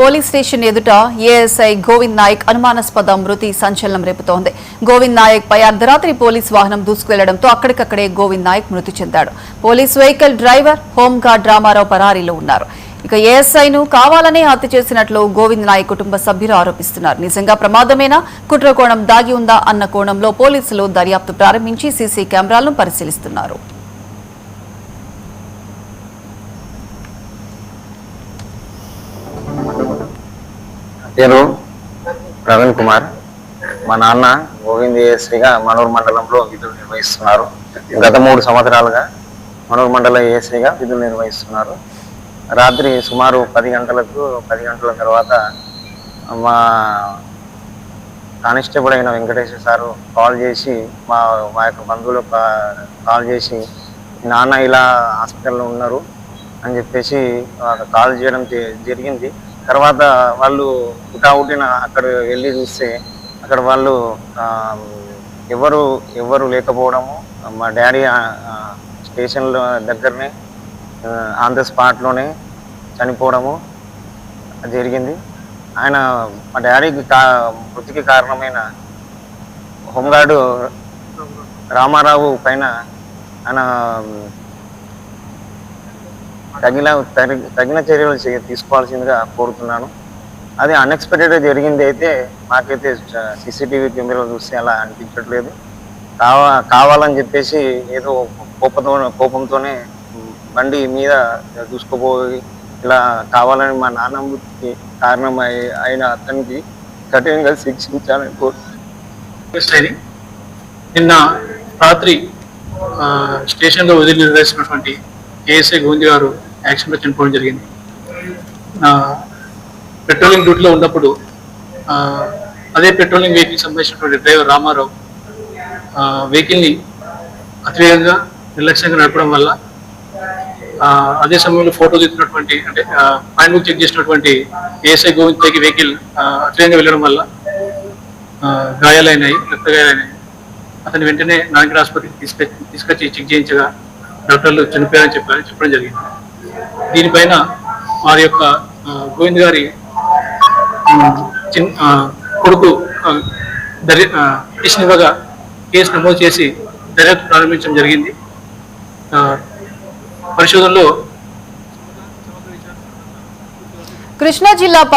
Police station ఎదుట ASI Govind Naik అనుమానాస్పద మృతి సంచలనం రేపుతోంది. గోవింద్ నాయక్ పై అర్ధరాత్రి పోలీస్ వాహనం దూసుకువెళ్లడంతో అక్కడికక్కడే గోవింద్ నాయక్ మృతి చెందాడు. Police vehicle driver home guard Ramarao పరారీలో ఉన్నారు. ఇక ఏఎస్ఐను కావాలనే హత్య చేసినట్లు గోవింద్ నాయక్ కుటుంబ సభ్యులు ఆరోపిస్తున్నారు. నిజంగా ప్రమాదమేనా, కుట్ర కోణం దాగి ఉందా అన్న కోణంలో పోలీసులు దర్యాప్తు ప్రారంభించి సీసీ కెమెరాలను పరిశీలిస్తున్నారు. పేరు ప్రవీణ్ కుమార్. మా నాన్న గోవింద్ ఏఎస్ఐగా మనూరు మండలంలో విధులు నిర్వహిస్తున్నారు. గత 3 సంవత్సరాలుగా మనూరు మండల ఏఎస్ఐగా విధులు నిర్వహిస్తున్నారు. రాత్రి సుమారు 10 గంటల తర్వాత మా కానిస్టేబుల్ అయిన వెంకటేశ్వర సారు కాల్ చేసి మా యొక్క బంధువులు కాల్ చేసి నాన్న ఇలా హాస్పిటల్లో ఉన్నారు అని చెప్పేసి కాల్ చేయడం జరిగింది. తర్వాత వాళ్ళు హుటాహుటిన అక్కడ వెళ్ళి చూస్తే అక్కడ వాళ్ళు ఎవరు లేకపోవడము, మా డాడీ స్టేషన్లో దగ్గరనే ఆన్ ద స్పాట్లోనే చనిపోవడము జరిగింది. ఆయన మా డాడీకి మృతికి కారణమైన హోంగార్డు రామారావు పైన ఆయన తగిన చర్యలు తీసుకోవాల్సిందిగా కోరుతున్నాను. అది అన్ఎక్స్పెక్టెడ్గా జరిగింది. అయితే మాకైతే సీసీటీవీ కెమెరాలు చూస్తే అలా అనిపించట్లేదు. కావాలని చెప్పేసి ఏదో కోపంతోనే బండి మీద దూసుకుపోయి ఇలా కావాలని మా నాన్న మృతికి కారణం అయిన అతనికి కఠినంగా శిక్షించాలని కోరుతున్నాను. నిన్న రాత్రి స్టేషన్లో వదిలి నిర్వహిస్తున్నటువంటి ఏఎస్ఐ గోవింద్ గారు యాక్సిడెంట్లో చనిపోవడం జరిగింది. పెట్రోలింగ్ డ్యూటీలో ఉన్నప్పుడు అదే పెట్రోలింగ్ వెహికల్ సంబంధించినటువంటి డ్రైవర్ రామారావు వెహికల్ని అతివేగంగా నిర్లక్ష్యంగా నడపడం వల్ల అదే సమయంలో ఫోటో తీస్తున్నటువంటి అంటే పాయింట్ బుక్ చెక్ చేసినటువంటి ఏఎస్ఐ గోవింద్ పైకి వెహికల్ అతివేగంగా వెళ్ళడం వల్ల రక్త గాయాలైనాయి. అతని వెంటనే నారాయణ ఆసుపత్రికి తీసుకొచ్చి చెక్ చేయించగా డాక్టర్లు చనిపోయారని చెప్పడం జరిగింది. దీనిపైన వారి యొక్క గోవింద్ గారి కొడుకు పిటిషన్ ఇవ్వగా కేసు నమోదు చేసి దర్యాప్తు ప్రారంభించడం జరిగింది. పరిశోధనలో కృష్ణా జిల్లా